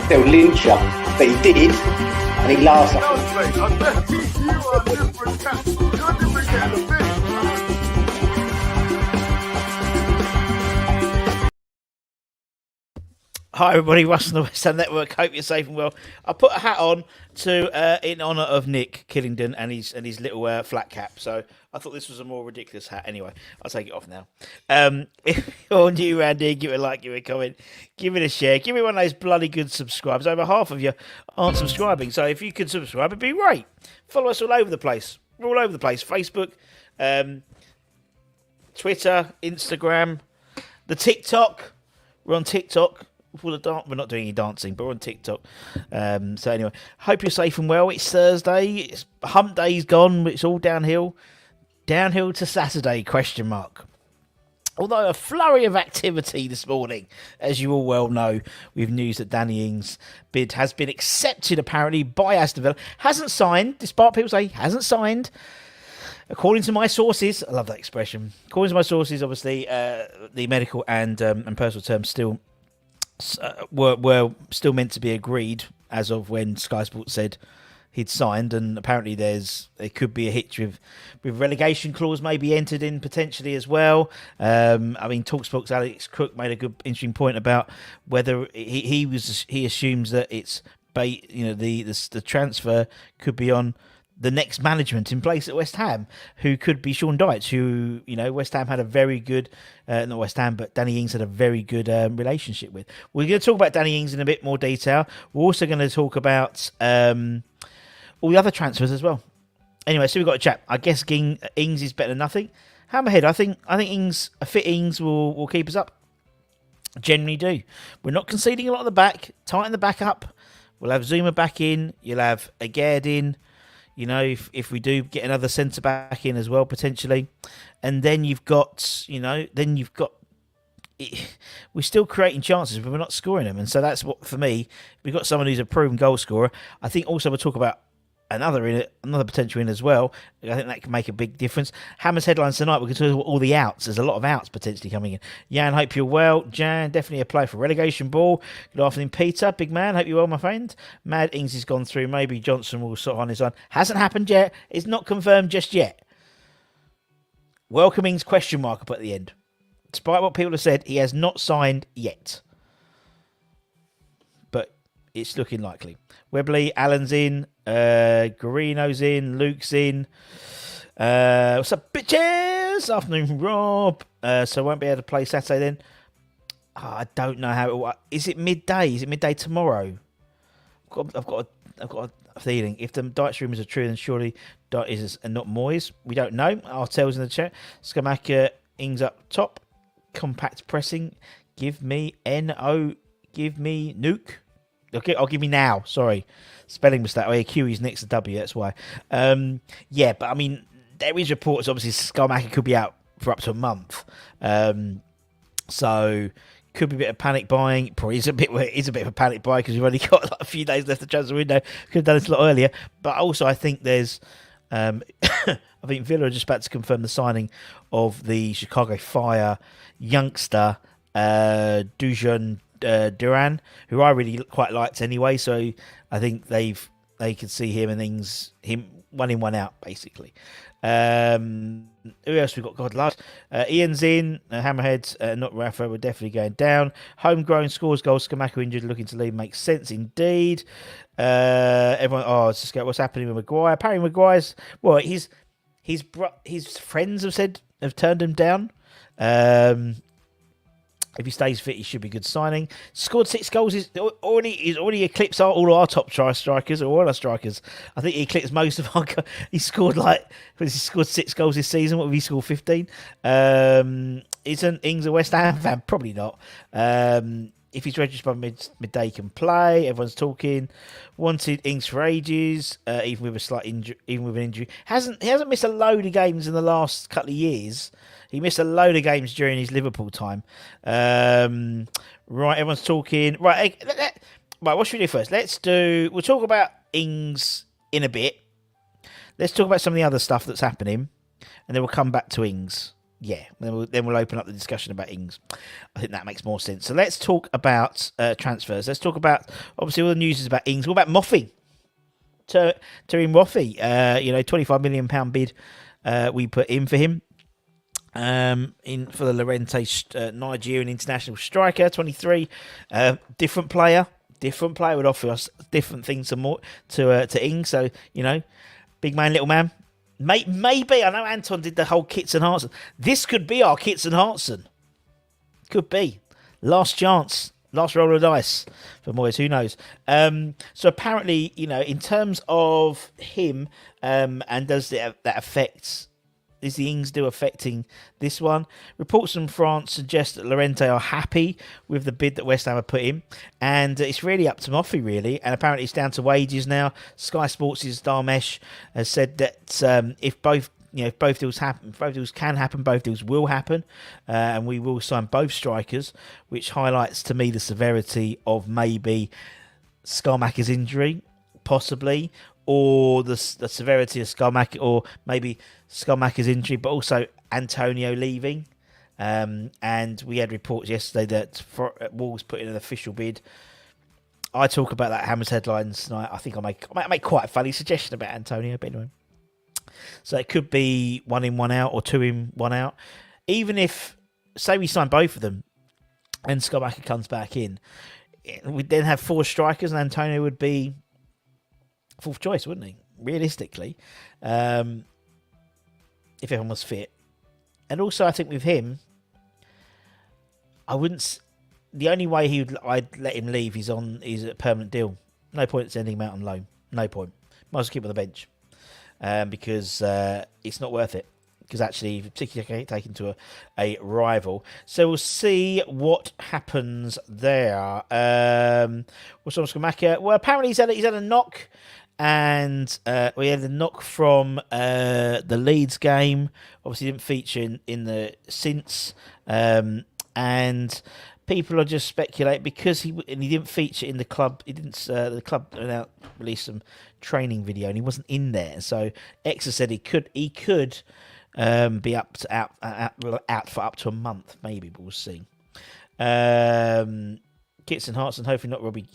They'll lynch you, but he did, and he laughs at Hi everybody, Russ on the West Ham Network. Hope you're safe and well. I put a hat on in honour of Nick Killingdon and his little flat cap. So I thought this was a more ridiculous hat. Anyway, I'll take it off now. If you're new around here, give it a like, give it a comment, give it a share, give me one of those bloody good subscribes. Over half of you aren't subscribing, so if you could subscribe, it'd be great. Follow us all over the place. We're all over the place. Facebook, Twitter, Instagram, the TikTok. We're on TikTok. We're not doing any dancing, but we're on TikTok. So anyway, hope you're safe and well. It's Thursday. It's hump day's gone. It's all downhill. Downhill to Saturday, ? Although a flurry of activity this morning, as you all well know, with news that Danny Ings' bid has been accepted apparently by Aston Villa. Hasn't signed, despite people say he hasn't signed. According to my sources, I love that expression. According to my sources, obviously, the medical and personal terms still were still meant to be agreed as of when Sky Sports said he'd signed, and apparently there could be a hitch with relegation clause maybe entered in potentially as well. I mean, Talkspot's Alex Cook made a good interesting point about whether he assumes that it's the transfer could be on the next management in place at West Ham, who could be Sean Dyche, who, West Ham had a very good, not West Ham, but Danny Ings had a very good relationship with. We're going to talk about Danny Ings in a bit more detail. We're also going to talk about all the other transfers as well. Anyway, so we've got a chat. I guess Ings is better than nothing. Hammerhead, I think a fit Ings will keep us up. Generally do. We're not conceding a lot at the back. Tighten the back up. We'll have Zuma back in. You'll have Agard in. If we do get another centre back in as well, potentially. And then you've got, we're still creating chances, but we're not scoring them. And so that's what, for me, we've got someone who's a proven goal scorer. I think also we'll talk about another potential in as well. I think that can make a big difference. Hammer's headlines tonight, we're going to talk about all the outs. There's a lot of outs potentially coming in. Jan, hope you're well. Jan, definitely a play for relegation ball. Good afternoon, Peter. Big man, hope you're well, my friend. Mad Ings has gone through. Maybe Johnson will sort of on his own. Hasn't happened yet. It's not confirmed just yet. Welcome Ings ? I put at the end. Despite what people have said, he has not signed yet. But it's looking likely. Webley, Allen's in. Garino's in. Luke's in. What's up, bitches? Afternoon from Rob. So I won't be able to play Saturday then. I don't know how it will. Is it midday? Is it midday tomorrow? I've got a feeling. If the Dyche rumours are true, then surely Dyche is and not Moyes. We don't know. Artel's in the chat. Skamaka, Ings up top. Compact pressing. Give me N-O. Give me Nuke. Okay, I'll give me now. Sorry. Spelling mistake. Oh, yeah, Q is next to W. That's why. Yeah, but I mean, there is reports. Obviously, Skamaka could be out for up to a month. So could be a bit of panic buying. Probably is a bit of a panic buy because we've only got like a few days left to transfer window. Could have done this a lot earlier. But also, I think there's. I think Villa are just about to confirm the signing of the Chicago Fire youngster Dujan Duran, who I really quite liked anyway. So I think they could see him and him one in, one out, basically. Who else we got? God, last Ian's in. Hammerhead, not Rafa. We're definitely going down. Homegrown scores goals. Skamaka injured, looking to leave. Makes sense indeed. Everyone. Oh, it's just what's happening with Maguire? Apparently, Maguire's his friends have turned him down. If he stays fit, he should be a good signing. Scored 6 goals. He's already eclipsed all our top strikers, or all our strikers. I think he eclipsed most of our. He scored 6 goals this season. What have he scored? 15. Isn't Ings a West Ham fan? Probably not. If he's registered by midday, he can play. Everyone's talking. Wanted Ings for ages, even with a slight injury, even with an injury. He hasn't missed a load of games in the last couple of years. He missed a load of games during his Liverpool time. Right, everyone's talking. Right, what should we do first? We'll talk about Ings in a bit. Let's talk about some of the other stuff that's happening, and then we'll come back to Ings. Yeah, then we'll open up the discussion about Ings. I think that makes more sense. So let's talk about transfers. Let's talk about, obviously, all the news is about Ings. What about MOFFI? Terry MOFFI, £25 million bid we put in for him. In for the Lorente Nigerian international striker, 23, different player would offer us different things to Ings. So big man, little man. Maybe I know Anton did the whole Kits and Hartson. This could be our Kits and Hartson. Could be last chance, last roll of dice for Moyes. Who knows? So apparently, in terms of him, and does that affect? Is the Ings do affecting this one? Reports from France suggest that Lorente are happy with the bid that West Ham have put in, and it's really up to MOFFI, really. And apparently it's down to wages now. Sky Sports' Darmesh has said that if both deals happen, both deals can happen, both deals will happen, and we will sign both strikers, which highlights to me the severity of maybe Scarmacker's injury, possibly, or the severity of Scarmacker, or maybe Scarmacker's injury, but also Antonio leaving. And we had reports yesterday that Wolves put in an official bid. I talk about that Hammers headlines tonight. I think I might make quite a funny suggestion about Antonio, but anyway. So it could be 1 in, 1 out, or 2 in, 1 out. Even if, say we sign both of them and Scarmacker comes back in, we'd then have 4 strikers and Antonio would be fourth choice, wouldn't he? Realistically, if everyone was fit. And also, I think with him, I wouldn't. The only way I'd let him leave is a permanent deal. No point sending him out on loan. No point. Might as well keep him on the bench, because it's not worth it. Because actually, particularly taken to a rival. So we'll see what happens there. What's on Skamaka? Well, apparently he's had a knock. And we had a knock from the Leeds game. Obviously, didn't feature in the since, and people are just speculating because he didn't feature in the club. He didn't. The club released some training video, and he wasn't in there. So Exa said he could be out for up to a month, maybe, but we'll see. Kits and Hartson, hopefully not Robbie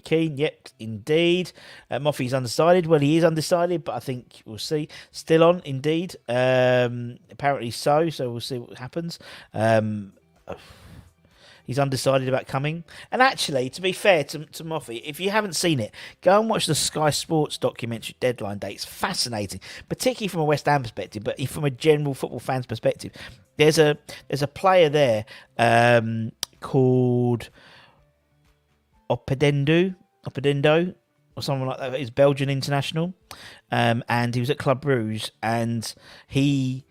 Keane. Yep, indeed. MOFFI's undecided. Well, he is undecided, but I think we'll see. Still on, indeed. Apparently so we'll see what happens. He's undecided about coming. And actually, to be fair to MOFFI, if you haven't seen it, go and watch the Sky Sports documentary Deadline Day. It's fascinating, particularly from a West Ham perspective, but from a general football fan's perspective. There's a player there called Opedendo, or someone like that. He's Belgian international, and he was at Club Brugge, and he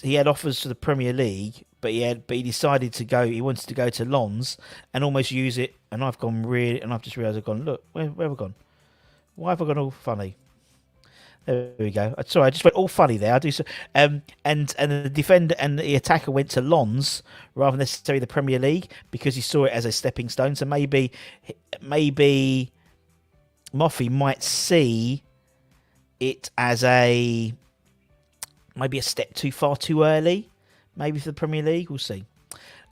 had offers to the Premier League, but he decided to go. He wanted to go to Lens and almost use it. And I've just realised I've gone. Look, where have I gone? Why have I gone all funny? There we go. Sorry, I just went all funny there. I do so. And the defender and the attacker went to Lens rather than necessarily the Premier League because he saw it as a stepping stone. So maybe MOFFI might see it as maybe a step too far too early. Maybe for the Premier League, we'll see.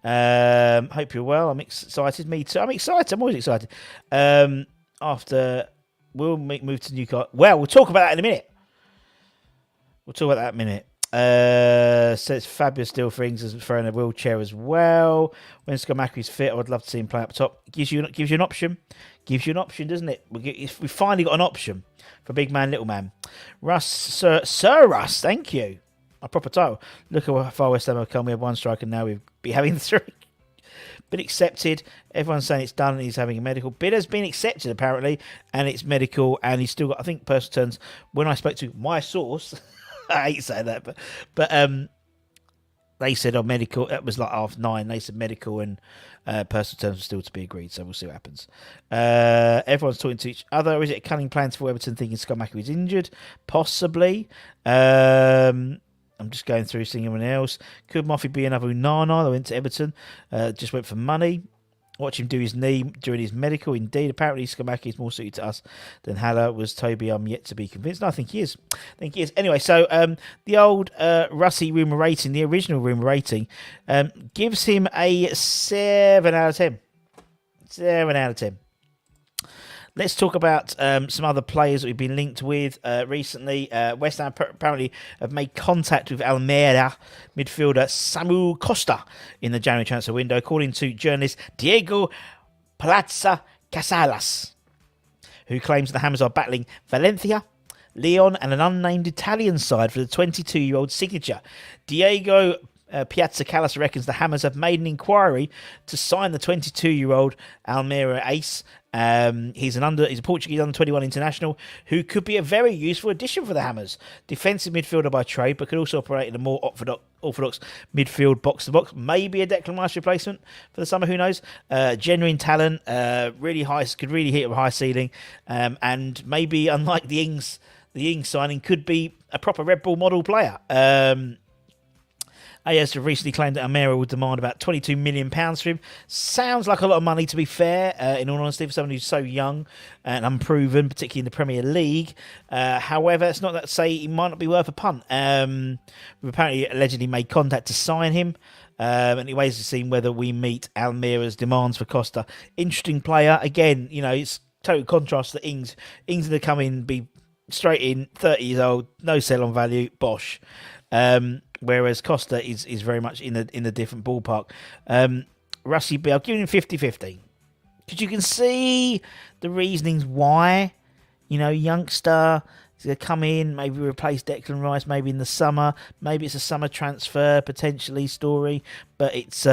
Hope you're well. I'm excited. Me too. I'm excited. I'm always excited. After we'll move to Newcastle. Well, we'll talk about that in a minute. So it's fabulous deal for Ings for in a wheelchair as well. When Skamacker's fit, I would love to see him play up top. Gives you an option. Gives you an option, doesn't it? We finally got an option for big man, little man. Russ, Sir Russ, thank you. A proper title. Look at how far West Ham have come. We have 1 striker now. We'll be having 3. Been accepted. Everyone's saying it's done and he's having a medical. Bid has been accepted, apparently, and it's medical, and he's still got, I think, personal terms. When I spoke to my source, I hate saying that, but they said, medical. It was like 9:30. They said medical and personal terms are still to be agreed, so we'll see what happens. Everyone's talking to each other. Is it a cunning plan for Everton thinking Schumacher is injured? Possibly. I'm just going through seeing anyone else. Could MOFFI be another Unana that went to Everton? Just went for money. Watch him do his knee during his medical. Indeed, apparently Skamaki is more suited to us than Haller was. Toby, I'm yet to be convinced. No, I think he is. Anyway, so the old Russie Rumour rating, the original Rumour rating, gives him a 7 out of 10. 7 out of 10. Let's talk about some other players that we've been linked with recently. West Ham apparently have made contact with Almeria midfielder Samu Costa in the January transfer window, according to journalist Diego Palazza Casalas, who claims the Hammers are battling Valencia, Lyon and an unnamed Italian side for the 22-year-old signature. Diego Piazza Callas reckons the Hammers have made an inquiry to sign the 22-year-old Almeria ace. He's a Portuguese under-21 international who could be a very useful addition for the Hammers. Defensive midfielder by trade, but could also operate in a more orthodox midfield box-to-box. Maybe a Declan Rice replacement for the summer, who knows? Genuine talent, really high, could really hit a high ceiling, and maybe, unlike the Ings signing, could be a proper Red Bull model player. AS have recently claimed that Almeria will demand about £22 million for him. Sounds like a lot of money, to be fair, in all honesty, for someone who's so young and unproven, particularly in the Premier League. However, it's not that to say he might not be worth a punt. We've apparently allegedly made contact to sign him. And it waits to see whether we meet Almeria's demands for Costa. Interesting player. Again, it's total contrast to Ings. Ings to come in, be straight in, 30 years old, no sell-on value, bosh. Whereas Costa is very much in the different ballpark. Russie B, I'll give him 50-50. Because you can see the reasonings why. Youngster is going to come in, maybe replace Declan Rice maybe in the summer. Maybe it's a summer transfer, potentially, story. But it's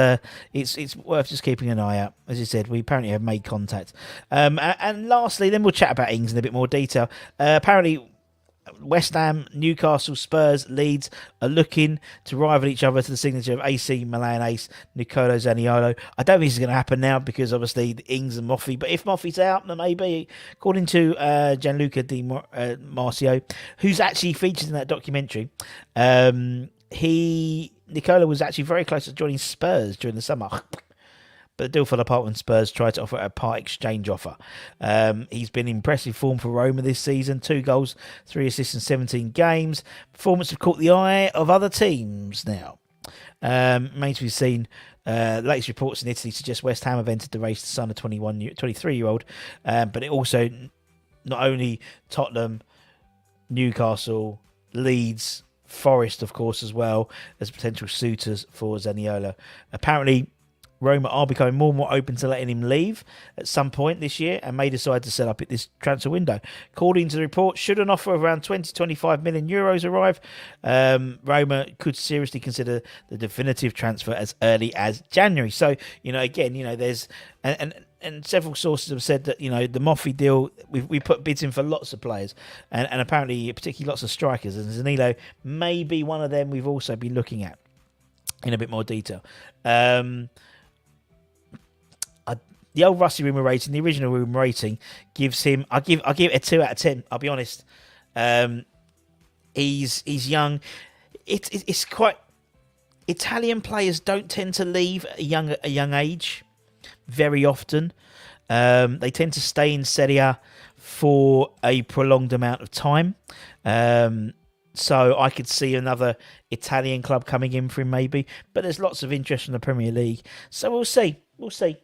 worth just keeping an eye out. As you said, we apparently have made contact. And lastly, then we'll chat about Ings in a bit more detail. Apparently, West Ham, Newcastle, Spurs, Leeds are looking to rival each other to the signature of AC Milan ace Nicolo Zaniolo. I don't think this is going to happen now because obviously the Ings and Moffy. But if Moffy's out, then maybe. According to Gianluca Di Marcio, who's actually featured in that documentary, Nicolo was actually very close to joining Spurs during the summer. But the deal fell apart when Spurs tried to offer a part exchange offer. He's been in impressive form for Roma this season. 2 goals, 3 assists in 17 games. Performance have caught the eye of other teams now. Remains to be seen. Latest reports in Italy suggest West Ham have entered the race to sign a 23-year-old. But it also, not only Tottenham, Newcastle, Leeds, Forest, of course, as well, as potential suitors for Zaniolo. Apparently, Roma are becoming more and more open to letting him leave at some point this year and may decide to set up at this transfer window. According to the report, should an offer of around 20-25 million euros arrive, Roma could seriously consider the definitive transfer as early as January. So, there's... And several sources have said that, the MOFFI deal, we put bids in for lots of players and apparently particularly lots of strikers. And Zanilo may be one of them we've also been looking at in a bit more detail. The old Russie Rumour rating, the original Rumour rating, gives him... I'll give it a 2 out of 10, I'll be honest. He's young. It's quite... Italian players don't tend to leave at a young age very often. They tend to stay in Serie A for a prolonged amount of time. So I could see another Italian club coming in for him maybe. But there's lots of interest in the Premier League. So we'll see. We'll see.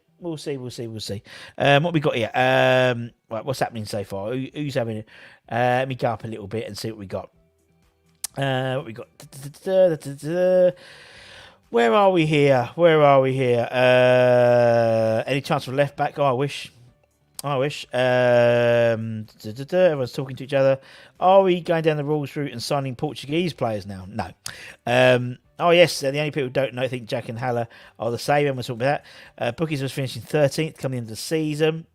What we got here? Right, what's happening so far? Who's having it? Let me go up a little bit and see what we got. What we got? Where are we here? Any chance for left back? Oh, I wish. Everyone's talking to each other. Are we going down the rules route and signing Portuguese players now? No. Oh, yes, the only people who don't know think Jack and Haller are the same. Everyone's talking about that. Bookies was finishing 13th coming into the season.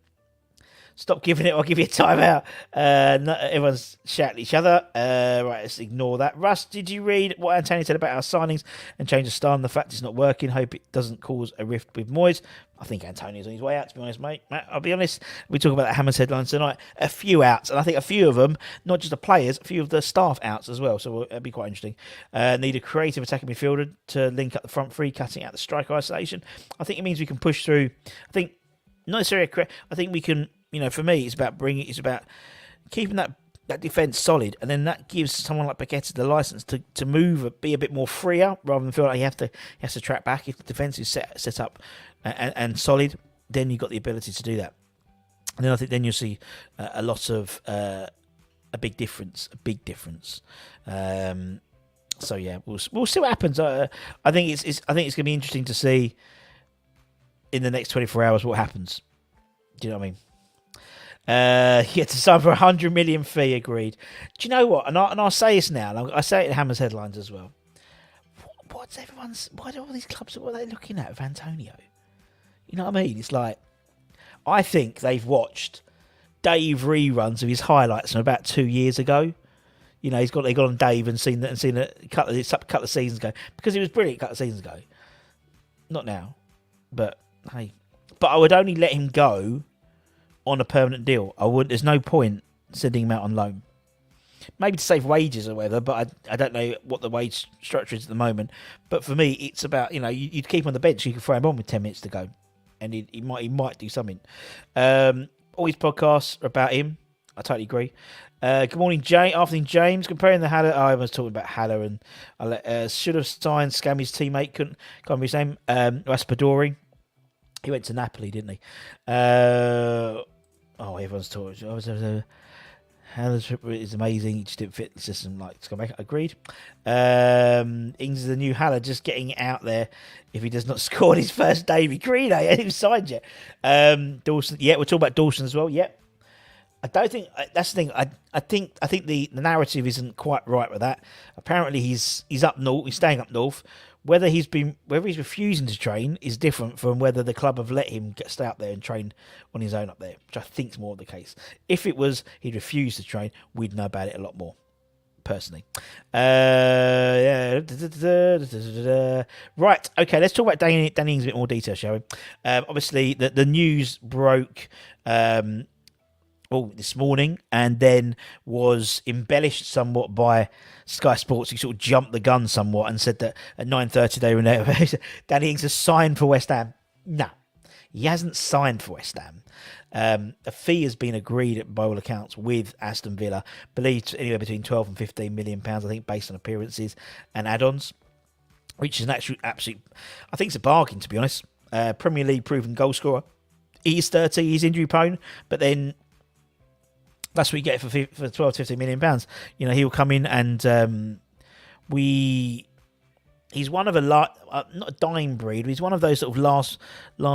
Stop giving it, I'll give you a timeout. Everyone's shouting at each other. Right, let's ignore that. Russ, did you read what Antonio said about our signings and change of style and the fact it's not working? Hope it doesn't cause a rift with Moyes. I think Antonio's on his way out, to be honest, mate. Matt, I'll be honest. We talk about the Hammers headlines tonight. A few outs, and I think a few of them, not just the players, a few of the staff outs as well. So it'll be quite interesting. Need a creative attacking midfielder to link up the front three, cutting out the striker isolation. I think it means we can push through. I think not necessarily. I think we can. For me, it's about keeping that defence solid, and then that gives someone like Paqueta the license to move, be a bit more freer, rather than feel like he has to track back. If the defence is set up and solid, then you've got the ability to do that. And then I think you'll see a lot of a big difference. So yeah, we'll see what happens. I think it's going to be interesting to see in the next 24 hours what happens. Do you know what I mean? To sign for 100 million fee, agreed. Do you know what? And I'll say this now. And I say it in Hammer's headlines as well. Why do all these clubs? What are they looking at with Antonio? You know what I mean? It's like, I think they've watched Dave reruns of his highlights from about 2 years ago. They got on Dave and seen a couple of seasons ago, because he was brilliant a couple of seasons ago. Not now, but hey, I would only let him go on a permanent deal. I wouldn't. There's no point sending him out on loan. Maybe to save wages or whatever, but I don't know what the wage structure is at the moment. But for me, it's about you'd keep him on the bench. You could throw him on with 10 minutes to go, and he might do something. All his podcasts are about him. I totally agree. Good morning, afternoon, James. Comparing the Haller, I was talking about Haller, and should have signed Scammy's teammate. Can't remember his name. Raspadori. He went to Napoli, didn't he? Everyone's talking. Haller's is amazing. He just didn't fit the system like Scumbag. Agreed. Ings is the new Haller, just getting out there if he does not score on his first day. Agreed. He hasn't signed yet. Dawson. Yeah, we're talking about Dawson as well. Yep. I don't think that's the thing. I think the narrative isn't quite right with that. Apparently he's up north. He's staying up north. Whether he's refusing to train is different from whether the club have let him stay up there and train on his own up there, which I think is more the case. If it was he'd refused to train, we'd know about it a lot more. Personally, Right, okay. Let's talk about Danny Ings in a bit more detail, shall we? Obviously, the news broke this morning, and then was embellished somewhat by Sky Sports, who sort of jumped the gun somewhat and said that at 9:30 they were there. Danny Ings has signed for West Ham. No, he hasn't signed for West Ham. A fee has been agreed by all accounts with Aston Villa, believed anywhere between 12 and 15 million pounds, I think, based on appearances and add-ons, which is an absolute. I think it's a bargain, to be honest. Premier League proven goal scorer. He's 30. He's injury prone, but then that's what you get for 12 to 15 million pounds. He'll come in and he's one of not a dying breed, but he's one of those sort of last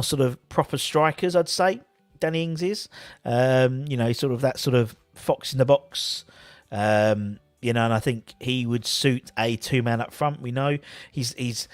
sort of proper strikers, I'd say. Danny Ings is, sort of that sort of fox in the box, and I think he would suit a 2-man up front. We know if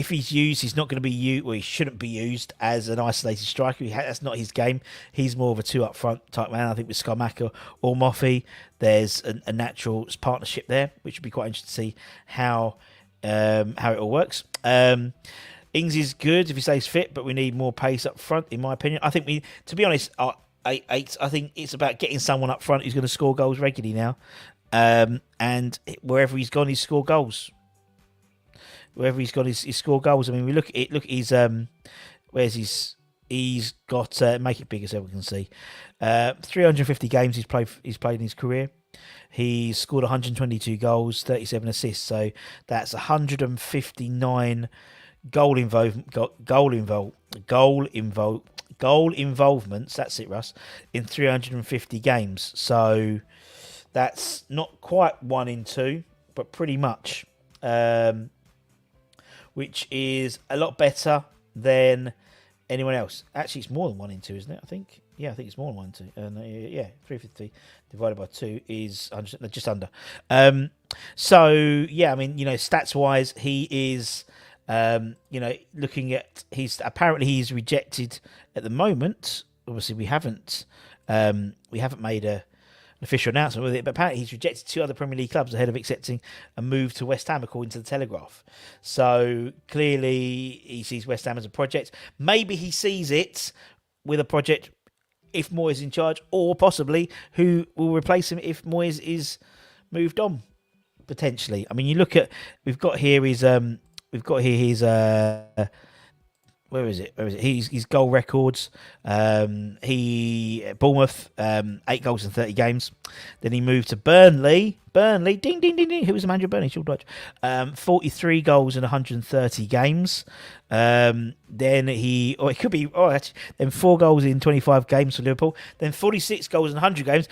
he's used, he's not going to be used, he shouldn't be used as an isolated striker. That's not his game. He's more of a 2 up front type man. I think with Skamaka or MOFFI, there's a natural partnership there, which would be quite interesting to see how it all works. Ings is good if he stays fit, but we need more pace up front, in my opinion. I think to be honest, I think it's about getting someone up front who's going to score goals regularly now. And wherever he's gone, he's scored goals. Wherever he's gone, he's scored goals. I mean, we look at it. Look, he's got make it bigger so we can see. 350 games he's played in his career. He's scored 122 goals, 37 assists. So that's 159 goal involvements. That's it, Russ. In 350 games. So that's not quite 1 in 2, but pretty much. Which is a lot better than anyone else. Actually, it's more than 1 in 2, isn't it? I think. Yeah, I think it's more than 1 in 2. 350 divided by 2 is just under. So yeah, I mean, stats wise, he is, looking at apparently he's rejected at the moment. Obviously, we haven't made an official announcement with it, but apparently he's rejected 2 other Premier League clubs ahead of accepting a move to West Ham, according to the Telegraph. So clearly he sees West Ham as a project. Maybe he sees it with a project if Moyes is in charge, or possibly who will replace him if Moyes is moved on, potentially. I mean, you look at we've got here his Where is it? His goal records. He Bournemouth, 8 goals in 30 games. Then he moved to Burnley. Ding ding ding ding. Who was the manager of Burnley? Sean Dyche. 43 goals in 130 games. Then it could be. Then 4 goals in 25 games for Liverpool. Then 46 goals in 100 games.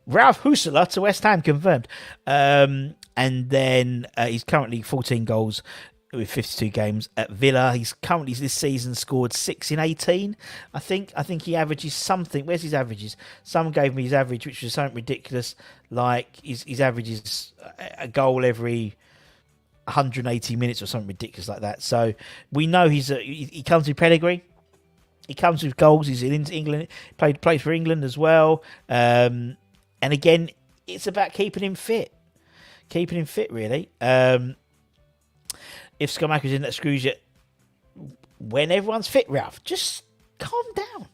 Ralph Husela to West Ham confirmed. And then he's currently 14 goals with 52 games at Villa. He's currently this season scored 6 in 18. I think he averages something. Where's his averages? Someone gave me his average, which was something ridiculous. Like his average is a goal every 180 minutes or something ridiculous like that. So we know he comes with pedigree. He comes with goals. He's in England. Played for England as well. And again, it's about keeping him fit. Keeping him fit, really. If Skamaka's in, that screws you. When everyone's fit, Ralph, just calm down.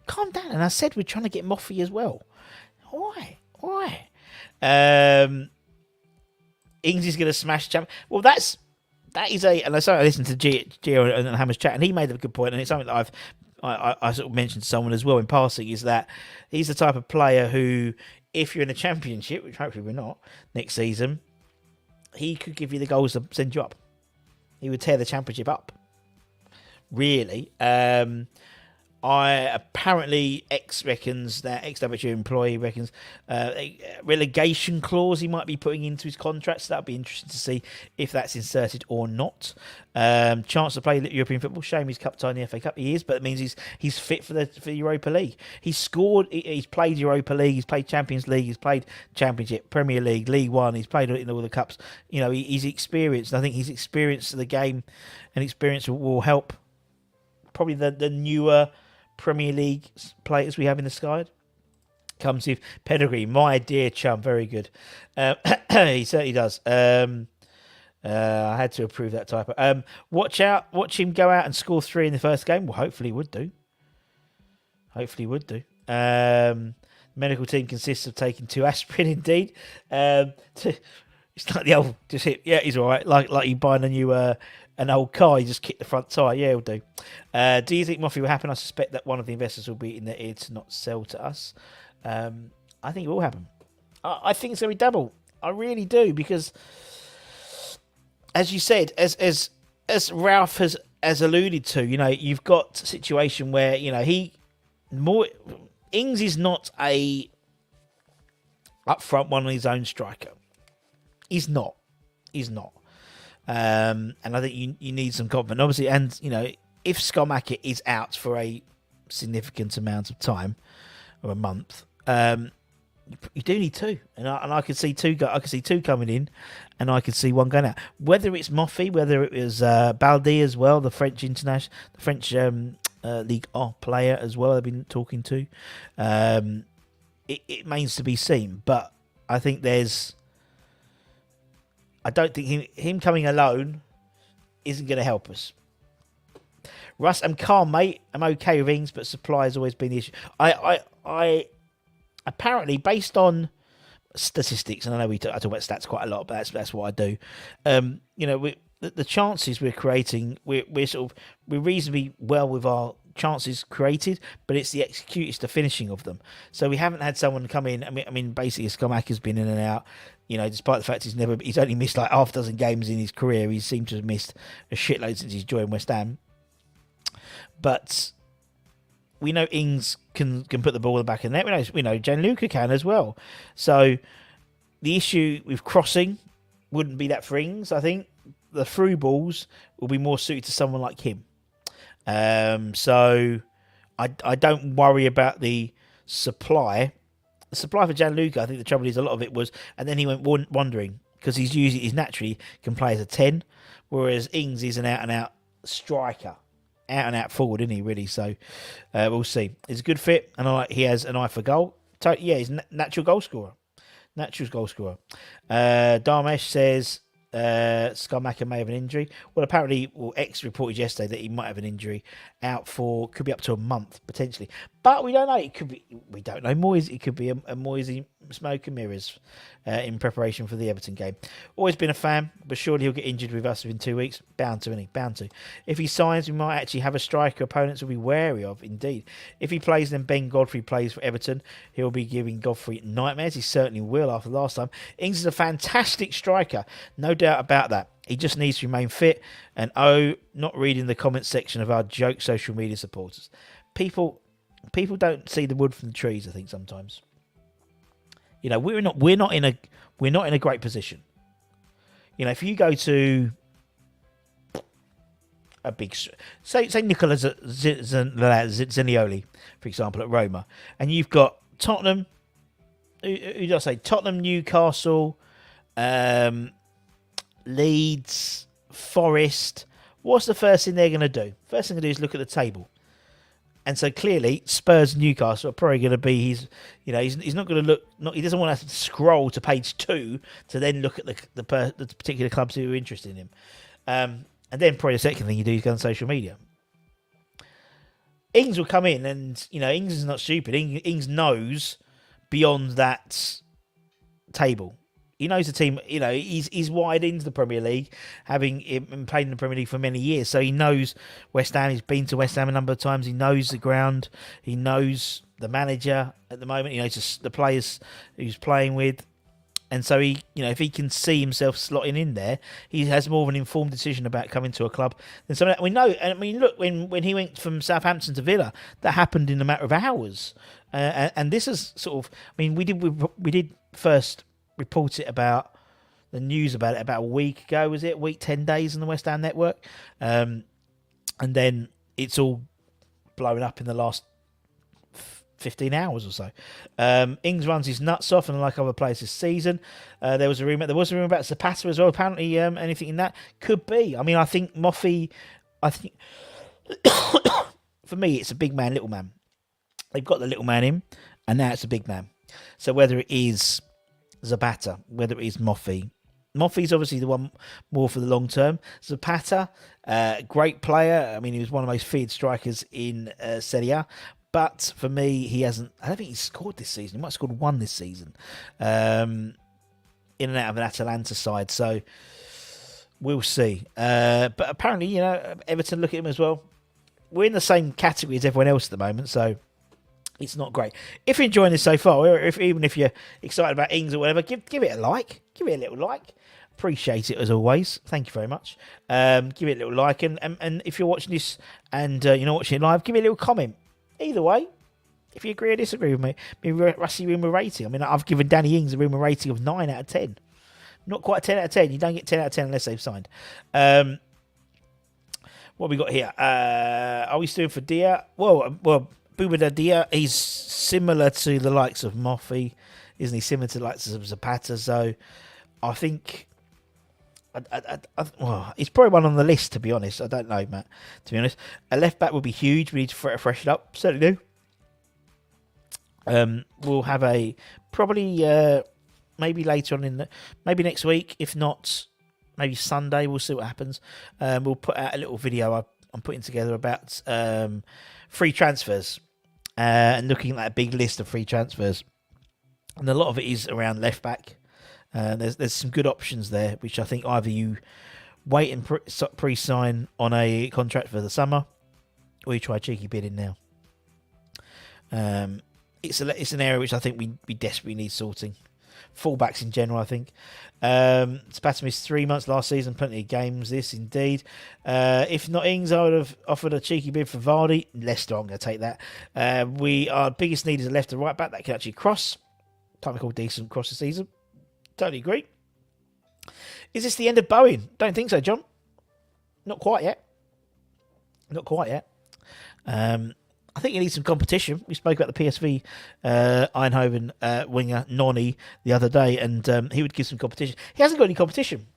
Calm down. And I said we're trying to get Moffy as well. Why? Ings is going to smash champ. Well, that is a. And I listened to Gio and Hammer's chat, and he made a good point, and it's something that I sort of mentioned to someone as well in passing, is that he's the type of player who, if you're in a championship, which hopefully we're not next season, he could give you the goals to send you up. He would tear the championship up. Really. Apparently ex-WHU employee reckons a relegation clause he might be putting into his contract. So that'd be interesting to see if that's inserted or not. Chance to play European football. Shame he's cup tie in the FA Cup. He is, but it means he's fit for the Europa League. He's played Europa League. He's played Champions League. He's played Championship, Premier League, League One. He's played in all the cups. You know, he's experienced. I think his experience of the game and experience will help. Probably the newer Premier League players we have in the side. Comes with pedigree. My dear chum, very good. He certainly does. I had to approve that typo. Watch him go out and score 3 in the first game. Well, hopefully he would do. Medical team consists of taking 2 aspirin, indeed. It's like the old, just hit, yeah, he's all right. Like you buying a new an old car, you just kick the front tyre. Yeah, it'll do. Do you think Moffy will happen? I suspect that one of the investors will be in their ear to not sell to us. I think it will happen. I think it's going to be double. I really do, because, as you said, as Ralph has alluded to, you know, you've got a situation where, you know, Ings is not a upfront one on his own striker. He's not. And I think you need some confidence, obviously. And, you know, if Skamaka is out for a significant amount of time, or a month, you do need 2. And I could see 2. I could see 2 coming in, and I could see 1 going out. Whether it's Moffy, whether it was Baldi as well, the French international, the French Ligue 1 player as well, I've been talking to. It remains to be seen, but I think I don't think him coming alone isn't going to help us. Russ, I'm calm, mate. I'm okay with Ings, but supply has always been the issue. I apparently, based on statistics, and I know I talk about stats quite a lot, but that's what I do. You know, the chances we're creating, we're reasonably well with our chances created, but it's the execution, it's the finishing of them. So we haven't had someone come in. I mean, basically, Skamaka has been in and out. You know, despite the fact he's only missed like half a dozen games in his career, he seemed to have missed a shitload since he's joined West Ham. But we know Ings can put the ball in the back of the net. We know Gianluca can as well. So the issue with crossing wouldn't be that for Ings. I think the through balls will be more suited to someone like him. So I don't worry about the supply. The supply for Gianluca, I think the trouble is a lot of it was, and then he went wandering, because he's naturally can play as a 10, whereas Ings is an out-and-out striker. Out-and-out forward, isn't he, really? So we'll see. It's a good fit, and he has an eye for goal. Yeah, he's a natural goal scorer. Darmesh says Skamaka may have an injury. Well, apparently, X reported yesterday that he might have an injury, out for, could be up to a month potentially. But we don't know. It could be, we don't know. Moyes, it could be a Moisey smoke and mirrors in preparation for the Everton game. Always been a fan, but surely he'll get injured with us within 2 weeks. Bound to, isn't he? Bound to. If he signs, we might actually have a striker opponents will be wary of, indeed. If he plays, then Ben Godfrey plays for Everton. He'll be giving Godfrey nightmares. He certainly will after last time. Ings is a fantastic striker. No doubt about that. He just needs to remain fit. And not reading the comment section of our joke social media supporters. People don't see the wood from the trees, I think, sometimes. You know, we're not in a great position. You know, if you go to a big, say Nicola Zaniolo, for example, at Roma, and you've got Tottenham. Who did I say? Tottenham, Newcastle, Leeds, Forest. What's the first thing they're going to do? First thing to do is look at the table. And so clearly, Spurs and Newcastle are probably going to be he's not going to look. He doesn't want to scroll to page 2 to then look at the particular clubs who are interested in him. And then probably the second thing you do is go on social media. Ings will come in, and Ings is not stupid. Ings knows beyond that table. He knows the team. He's wide into the Premier League, having played in the Premier League for many years. So he knows West Ham. He's been to West Ham a number of times. He knows the ground. He knows the manager at the moment. He knows the players he's playing with. And so he, if he can see himself slotting in there, he has more of an informed decision about coming to a club than some of that. We know. I mean, look, when he went from Southampton to Villa, that happened in a matter of hours. And this is sort of. I mean, we did first report it about the news about it about a week ago, was it? 10 days on the West Ham network. And then it's all blown up in the last 15 hours or so. Ings runs his nuts off, and like other players this season. There was a rumour about Zapata as well. Apparently, anything in that could be. I mean, I think MOFFI, for me, it's a big man, little man. They've got the little man in, and now it's a big man. So whether it is Zapata, whether it is MOFFI. MOFFI's obviously the one more for the long term. Zapata, great player. I mean, he was one of the most feared strikers in Serie A. But for me, he hasn't. I don't think he's scored this season. He might have scored one this season, in and out of an Atalanta side. So we'll see. But apparently, Everton look at him as well. We're in the same category as everyone else at the moment, so it's not great. If you're enjoying this so far, or even if you're excited about Ings or whatever, give it a like. Give it a little like. Appreciate it as always. Thank you very much. Give it a little like, and if you're watching this and you're not watching it live, give me a little comment. Either way, if you agree or disagree with me, Rusty Rumour rating. I mean, I've given Danny Ings a Rumour rating of 9 out of 10. Not quite 10 out of 10. You don't get 10 out of 10 unless they've signed. What have we got here? Are we still for Dia? Well, Bouba Dia, he's similar to the likes of MOFFI, isn't he? Similar to the likes of Zapata. So I think he's probably one on the list, to be honest. I don't know, Matt, to be honest. A left back would be huge. We need to freshen up. Certainly do. We'll have a probably maybe later on maybe next week. If not, maybe Sunday. We'll see what happens. We'll put out a little video I'm putting together about free transfers and looking at that big list of free transfers. And a lot of it is around left back. There's some good options there, which I think either you wait and pre-sign on a contract for the summer, or you try a cheeky bid in now. It's an area which I think we desperately need sorting. Fullbacks in general, I think. Zapata missed 3 months last season, plenty of games. This indeed. If not Ings, I would have offered a cheeky bid for Vardy. Leicester, I'm going to take that. Our biggest need is a left and right back that can actually cross. Can't be called decent cross the season. Totally agree. Is this the end of Bowen? Don't think so, John. Not quite yet. I think you need some competition. We spoke about the PSV Eindhoven winger Noni the other day, and he would give some competition. He hasn't got any competition,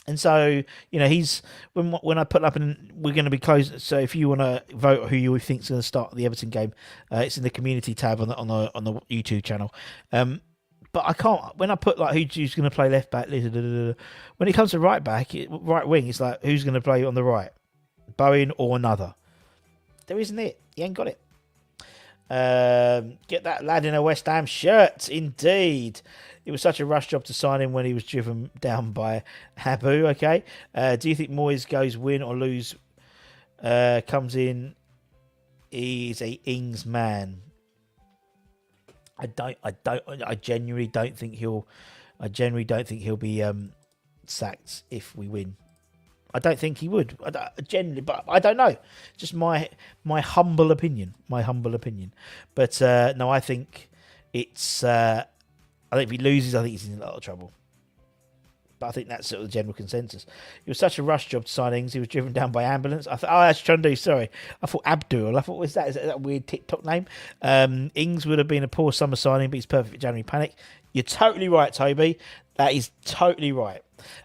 and so he's when I put up, and we're going to be closed. So if you want to vote who you think is going to start the Everton game, it's in the community tab on the YouTube channel. But I can't. When I put who's going to play left back, when it comes to right back, right wing, it's like who's going to play on the right, Bowen or another. There isn't it. He ain't got it. Get that lad in a West Ham shirt. Indeed. It was such a rush job to sign him when he was driven down by Habu. Okay. Do you think Moyes goes win or lose? Comes in. He's a Ings man. I genuinely don't think he'll be sacked if we win. I don't think he would. Generally, but I don't know. Just my humble opinion. But no, I think it's. I think if he loses, I think he's in a lot of trouble. But I think that's sort of the general consensus. It was such a rush job to sign Ings. He was driven down by ambulance. I thought, that's Chundu. Sorry, I thought Abdul. I thought, is that a weird TikTok name? Ings would have been a poor summer signing, but he's perfect for January panic. You're totally right, Toby. That is totally right.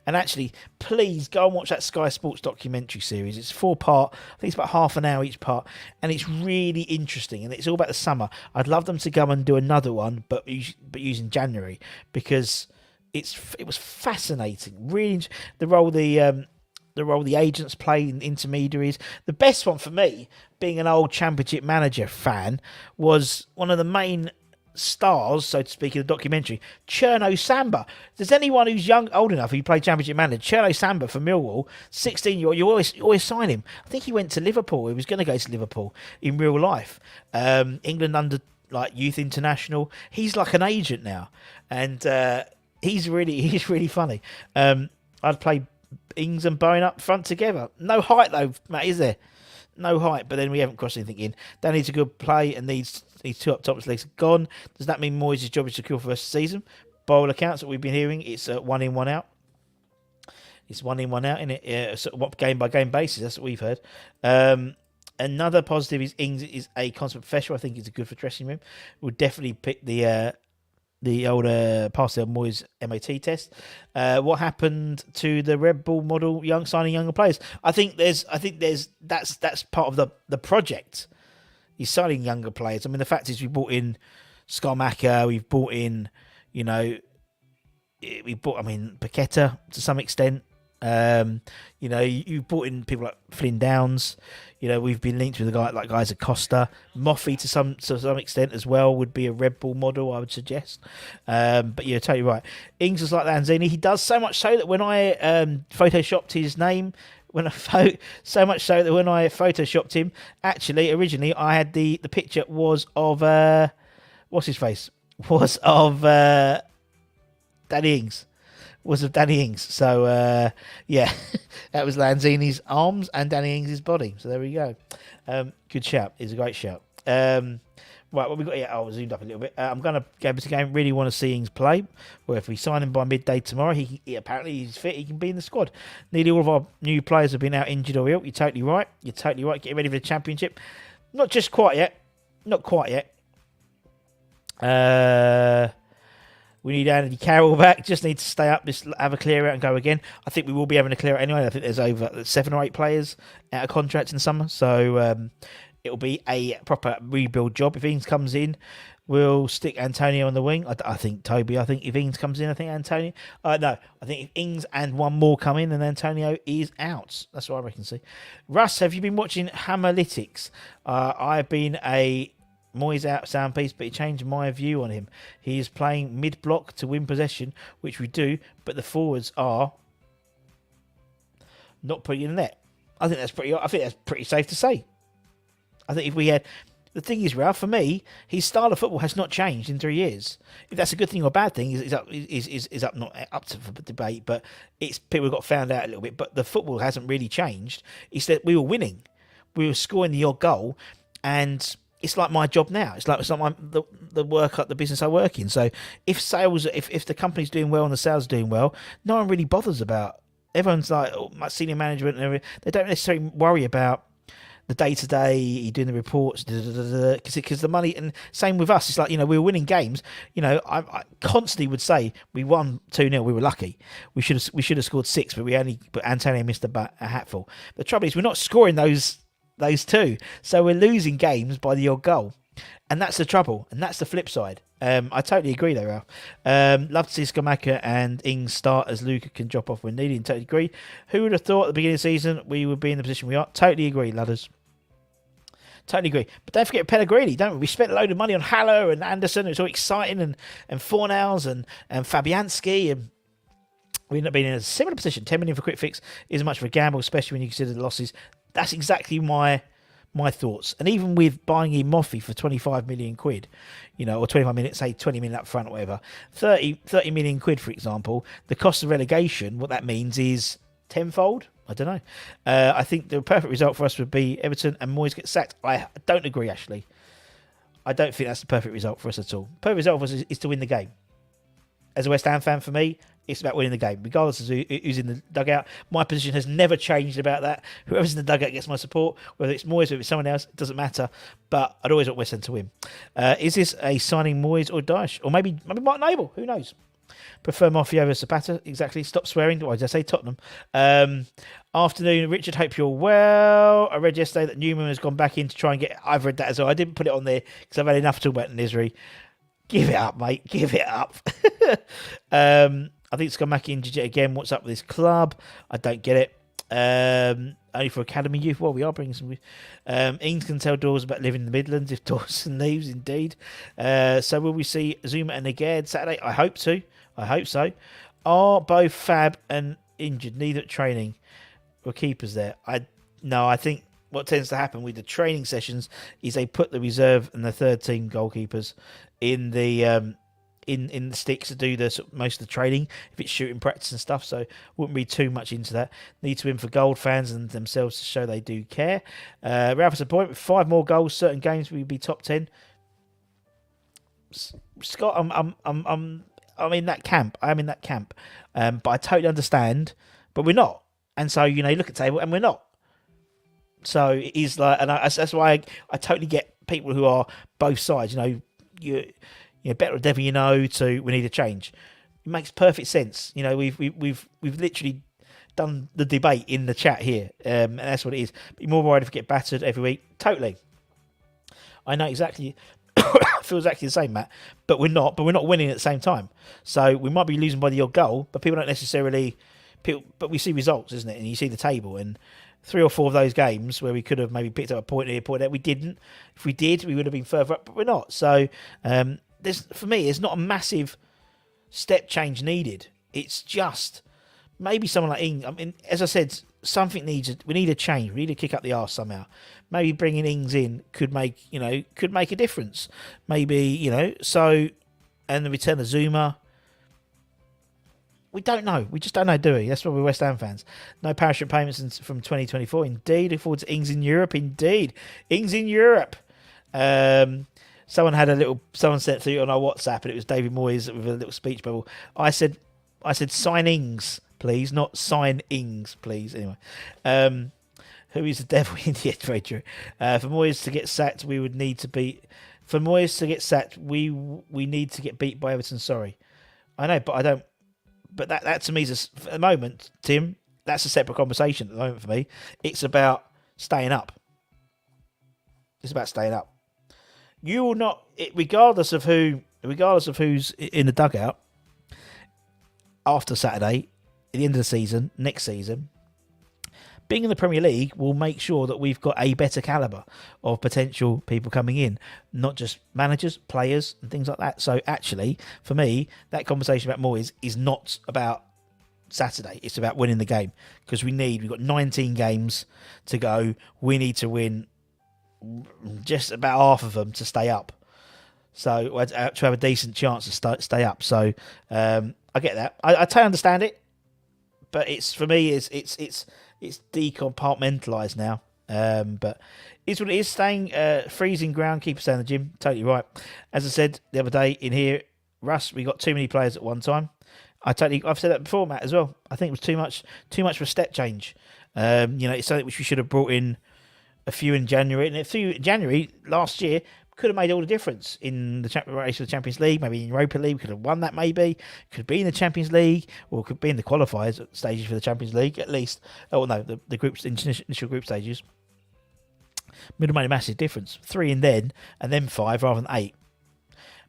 And actually, please go and watch that Sky Sports documentary series. It's 4-part. I think it's about half an hour each part. And it's really interesting. And it's all about the summer. I'd love them to go and do another one, but using January. Because it was fascinating. Really, the role the agents play in intermediaries. The best one for me, being an old Championship Manager fan, was one of the main stars, so to speak, in the documentary, Cherno Samba. Does anyone who's old enough who played Championship Manager, Cherno Samba for Millwall, 16-year-old, you always sign him. I think he went to Liverpool. He was going to go to Liverpool in real life. England under youth international. He's like an agent now, and he's really funny. I'd play Ings and Bowen up front together. No height though, Matt, is there? No height, but then we haven't crossed anything in. Dan needs a good play and needs two up top. His legs are gone. Does that mean Moyes' job is secure for the season? By all accounts that we've been hearing, it's 1 in, 1 out. It's 1 in, 1 out, isn't it? Sort of game by game basis. That's what we've heard. Another positive is Ings is a consummate professional. I think he's good for dressing room. We'll definitely pick the older pass the Moyes MOT test. What happened to the Red Bull model signing younger players? I think that's part of the project. He's signing younger players. I mean, the fact is we brought in Skarmaka, we've brought in, Paqueta to some extent. You brought in people like Flynn Downs. We've been linked with guys Acosta, MOFFI to some extent as well would be a Red Bull model, I would suggest. But you're totally right. Ings is like Lanzini. He does so much so that when I photoshopped his name, so much so that when I photoshopped him, actually originally I had the picture was of what's his face was of Danny Ings. Was of Danny Ings. So, that was Lanzini's arms and Danny Ings' body. So there we go. Good shout. It's a great shout. Right, what we got here? I zoomed up a little bit. I'm going to go to the game. Really want to see Ings play. Well, if we sign him by midday tomorrow, he apparently he's fit. He can be in the squad. Nearly all of our new players have been out injured or ill. You're totally right. Getting ready for the Championship. Not just quite yet. Not quite yet. We need Andy Carroll back. Just need to stay up, just have a clear out and go again. I think we will be having a clear out anyway. I think there's over 7 or 8 players out of contract in the summer. So it'll be a proper rebuild job. If Ings comes in, we'll stick Antonio on the wing. I think if Ings comes in, I think Antonio. No, I think if Ings and one more come in, then Antonio is out. That's what I reckon. See, Russ, have you been watching Hammerlytics? I've been a Moyes out soundpiece, but he changed my view on him. He is playing mid-block to win possession, which we do, but the forwards are not putting in the net. I think that's pretty safe to say. I think if we had... The thing is, Ralph, for me, his style of football has not changed in 3 years. If that's a good thing or a bad thing, is not up to debate, but it's people got found out a little bit. But the football hasn't really changed. It's that we were winning. We were scoring the odd goal, and it's like my job now. It's like the business I work in. So if the company's doing well and the sales are doing well, no one really bothers about. Everyone's like, my senior management and everything. They don't necessarily worry about the day-to-day, doing the reports, because the money, and same with us. It's like, we were winning games. I constantly would say we won 2-0. We were lucky. We should have scored 6, but Antonio missed a hatful. The trouble is we're not scoring those two, so we're losing games by the odd goal, and that's the trouble, and that's the flip side. I totally agree though, Ralph. Love to see Skamaka and Ings start as Luca can drop off when needed. Totally agree. Who would have thought at the beginning of the season we would be in the position we are? Totally agree, ladders. Totally agree. But don't forget Pellegrini, don't we? We spent a load of money on Haller and Anderson. It was all exciting, and Fornals and Fabianski, and we ended up being in a similar position. 10 million for quick fix isn't much of a gamble, especially when you consider the losses. That's exactly my thoughts. And even with buying in MOFFI for 25 million quid, or 25 million, say 20 million up front or whatever, 30 million quid, for example, the cost of relegation, what that means is tenfold. I don't know. I think the perfect result for us would be Everton and Moyes get sacked. I don't agree, actually. I don't think that's the perfect result for us at all. Perfect result for us is to win the game. As a West Ham fan, for me, it's about winning the game, regardless of who's in the dugout. My position has never changed about that. Whoever's in the dugout gets my support, whether it's Moyes or if it's someone else, it doesn't matter. But I'd always want West Ham to win. Is this a signing Moyes or Dyche? Or maybe Mark Noble? Who knows? Prefer MOFFI over Zapata. Exactly. Stop swearing. Why did I say Tottenham? Afternoon, Richard. Hope you're well. I read yesterday that Newman has gone back in to try and get. I've read that as well. I didn't put it on there because I've had enough to talk about Nisri. Give it up, mate. Give it up. I think it's gone back in again. What's up with this club? I don't get it. Only for academy youth. Well, we are bringing some. Ings can tell Dawes about living in the Midlands if Dawson leaves, indeed. So will we see Zuma and Neged Saturday? I hope so. Are both Fab and injured? Neither at training or keepers there? I think what tends to happen with the training sessions is they put the reserve and the third team goalkeepers in the in the sticks to do most of the training if it's shooting practice and stuff. So wouldn't read too much into that. Need to win for Gold fans and themselves to show they do care. Ralph's a point with 5 more goals. Certain games we'd be top 10. Scott, I'm in that camp. I am in that camp. But I totally understand. But we're not. And so, you look at the table and we're not. So it is like, and that's why I totally get people who are both sides. You're better or devil to we need a change. It makes perfect sense. We've literally done the debate in the chat here, and that's what it is. Be more worried if we get battered every week. Totally. I know exactly. I feel exactly the same, Matt. But we're not. But we're not winning at the same time. So we might be losing by the odd goal, but people don't necessarily. But we see results, isn't it? And you see the table, and 3 or 4 of those games where we could have maybe picked up a point here, point there, we didn't. If we did, we would have been further up, but we're not. So for me, it's not a massive step change needed. It's just maybe someone like Ings. I mean, as I said, we need a change. We need to kick up the arse somehow. Maybe bringing Ings in could make a difference. Maybe, so, and the return of Zuma. We don't know. We just don't know, do we? That's why we're West Ham fans. No parachute payments from 2024. Indeed. Look forward to Ings in Europe. Indeed. Ings in Europe. Someone sent through on our WhatsApp, and it was David Moyes with a little speech bubble. I said sign Ings, please, not sign Ings, please. Anyway, who is the devil? Yeah, very true. For Moyes to get sacked, we would need to beat. For Moyes to get sacked, we need to get beat by Everton. Sorry, I know, but I don't. But that to me is at the moment, Tim. That's a separate conversation at the moment for me. It's about staying up. It's about staying up. You will not, regardless of who's in the dugout after Saturday, at the end of the season, next season, being in the Premier League will make sure that we've got a better calibre of potential people coming in, not just managers, players, and things like that. So actually, for me, that conversation about Moyes is not about Saturday. It's about winning the game because we've got 19 games to go. We need to win just about half of them to stay up. So to have a decent chance to stay up. So I get that. I totally understand it, but it's for me it's decompartmentalised now. But it's what it is. Staying freezing groundkeeper staying in the gym. Totally right. As I said the other day in here, Russ, we got too many players at one time. I've said that before, Matt, as well. I think it was too much for a step change. It's something which we should have brought in a few in January, and a few in January last year could have made all the difference in the race for the Champions League. Maybe in Europa League, we could have won that. Maybe could be in the Champions League, or could be in the qualifiers stages for the Champions League at least. Oh no, the groups, initial group stages. Would have made a massive difference. 3 in then, and then 5 rather than 8.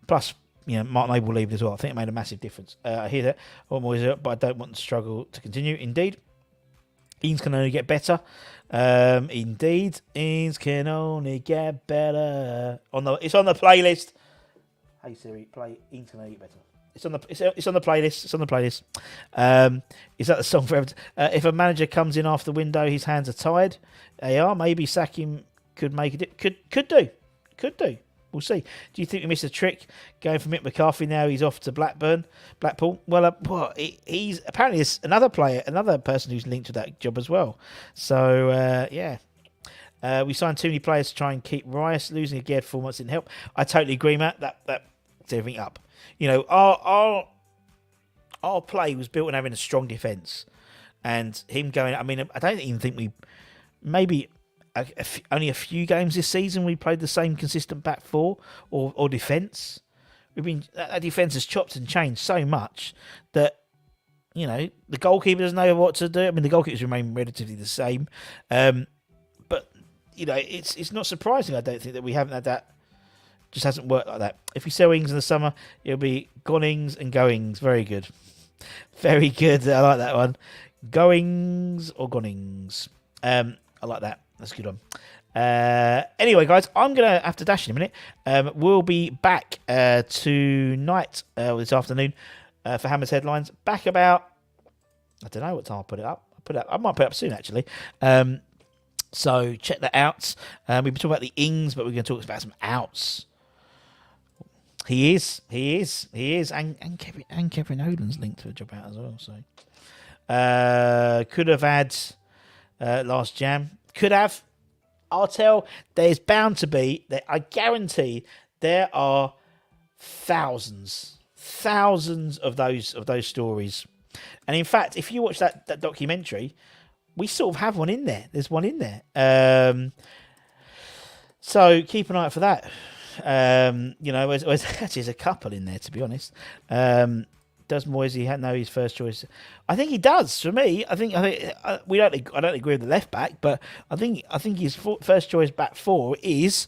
Plus, Mark Noble leaving as well. I think it made a massive difference. I hear that. But I don't want the struggle to continue. Indeed. Ings can only get better. Indeed, Ings can only get better. It's on the playlist. Hey Siri, play Ings can only get better. It's on the playlist. It's on the playlist. Is that the song for everything? If a manager comes in after the window, his hands are tied. They are. Maybe sack him could make it. Could do. We'll see. Do you think we missed a trick going for Mick McCarthy now? He's off to Blackpool. Well, he's apparently another player, another person who's linked to that job as well. So yeah. We signed too many players to try and keep Rice. Losing again 4 months didn't help. I totally agree, Matt. That everything up. You know, our play was built on having a strong defence, and him going. I mean, I don't even think we maybe only a few games this season we played the same consistent back four or defence. We've been that defence has chopped and changed so much that you know the goalkeeper doesn't know what to do. I mean, the goalkeepers remain relatively the same, but you know it's not surprising. I don't think that we haven't had that. Just hasn't worked like that. If we sell Ings in the summer, it'll be gonings and goings. Very good. Very good. I like that one. Goings or gonings. I like that. That's a good one. Anyway, guys, I'm going to have to dash in a minute. We'll be back tonight, this afternoon, for Hammer's Headlines. Back about, I don't know what time I'll put it up. I might put it up soon, actually. So check that out. We've been talking about the ings, but we're going to talk about some outs. He is, and Kevin Odin's linked to a job out as well. So could have had last jam. Could have. I'll tell. There's bound to be. I guarantee there are thousands of those stories. And in fact, if you watch that documentary, we sort of have one in there. There's one in there. So keep an eye out for that. You know, there's a couple in there, to be honest. Does Moisey know his first choice? I think he does. For me, I don't agree with the left back, but I think his first choice back four is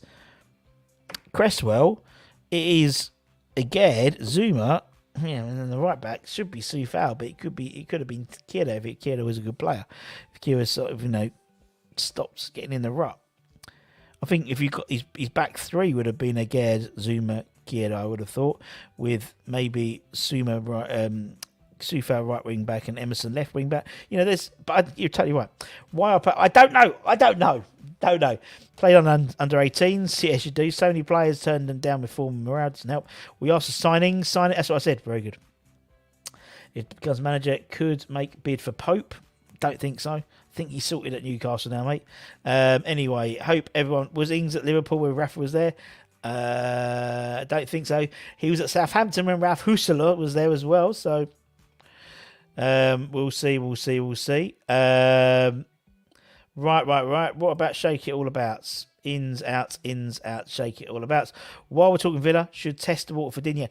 Cresswell. It is Aged, Zuma. Yeah, and then the right back should be Soufal, but it could have been Kira if Kira was a good player. If Kira sort of stops getting in the rut. I think if you got his back three would have been Aged, Zuma, Kira. I would have thought with maybe Soufal right wing back and Emerson left wing back. You know, you're totally right. Why I don't know. Played on under 18s. Yes, you do. So many players turned them down with form and morale doesn't help. We asked for signing. That's what I said. Very good. If becomes manager, could make bid for Pope. Don't think so. I think he's sorted at Newcastle now, mate. Anyway, hope everyone was Ings at Liverpool where Rafa was there. I don't think so. He was at Southampton when Ralph Husserl was there as well. So we'll see. Right. What about Shake It All Abouts? Ins, out, Shake It All Abouts. While we're talking Villa, should test the water for Digne.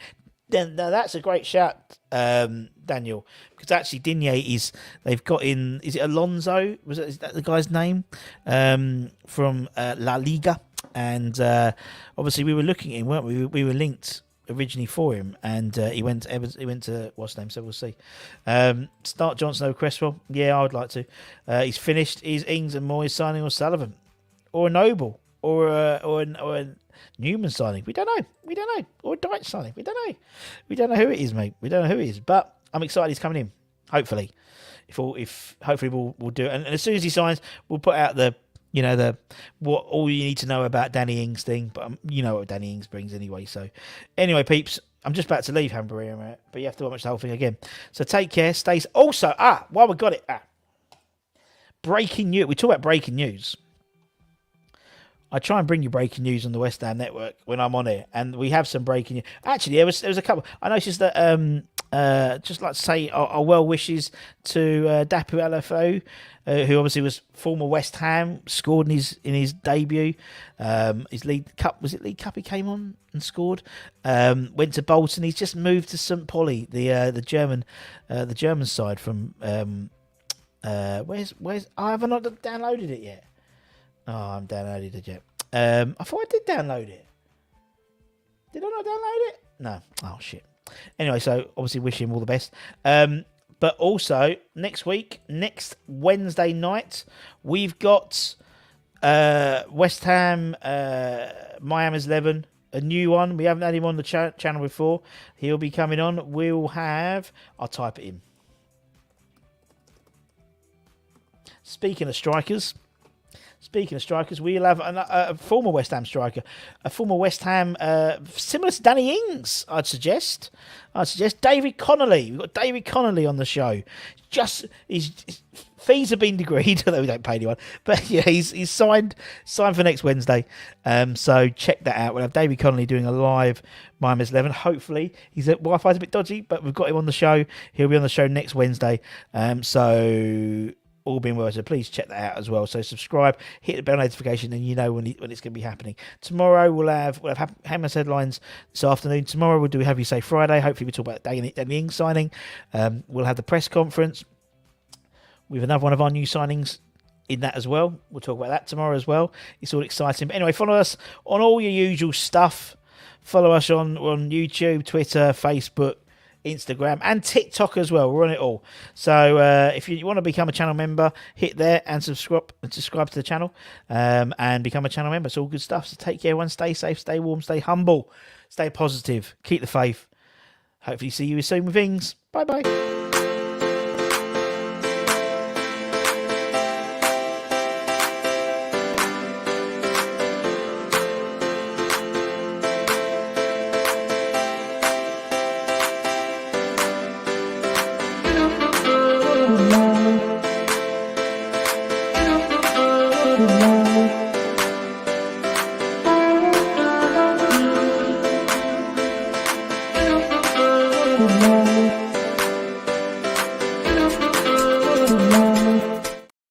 Now that's a great shout, Daniel, because actually Digne they've got in, is it Alonso? Is that the guy's name? From La Liga. And obviously we were looking at him, weren't we? We were linked originally for him, and he went to what's his name, so we'll see. Start Johnson over Cresswell. Yeah, I would like to. He's finished. Is Ings and Moyes signing, or Sullivan, or a Noble, or a Newman signing? We don't know. Or a Deitch signing? We don't know who it is, mate. We don't know who it is, but I'm excited he's coming in. Hopefully, hopefully we'll do it, and as soon as he signs, we'll put out the what all you need to know about Danny Ings thing, but you know what Danny Ings brings anyway. So anyway, peeps, I'm just about to leave Hamburger, but you have to watch the whole thing again. So take care, stay. Also, while we got it, breaking news. We talk about breaking news. I try and bring you breaking news on the West Ham Network when I'm on it, and we have some breaking news. Actually, there was a couple. I noticed that just like to say our well wishes to Dapu LFO, who obviously was former West Ham, scored in his debut. His League Cup, was it League Cup? He came on and scored. Went to Bolton. He's just moved to St. Pauli, the German side from. Where's? I haven't downloaded it yet. Oh, I haven't downloaded it yet. I thought I did download it. Did I not download it? No. Oh shit. Anyway, so obviously wish him all the best. But also next Wednesday night, we've got West Ham, Miami's 11, a new one. We haven't had him on the channel before. He'll be coming on. We'll have... I'll type it in. Speaking of strikers, we'll have a former West Ham striker, a former West Ham, similar to Danny Ings, I'd suggest David Connolly. We've got David Connolly on the show. His fees have been agreed, although we don't pay anyone. But yeah, he's signed for next Wednesday. So check that out. We'll have David Connolly doing a live Miami's 11. Hopefully, his Wi-Fi's a bit dodgy, but we've got him on the show. He'll be on the show next Wednesday. So all being well, so please check that out as well. So subscribe, hit the bell notification, and you know when it's going to be happening. Tomorrow we'll have Hammers headlines this afternoon. Tomorrow we'll do Have You Say Friday. Hopefully we talk about Danny Ings signing. We'll have the press conference with another one of our new signings in that as well. We'll talk about that tomorrow as well. It's all exciting. But anyway, follow us on all your usual stuff. Follow us on YouTube, Twitter, Facebook, Instagram and TikTok as well. We're on it all. So if you want to become a channel member, hit there and subscribe to the channel and become a channel member. It's all good stuff. So take care, everyone. Stay safe, stay warm, stay humble, stay positive, keep the faith. Hopefully see you soon with things. Bye bye. Rumour.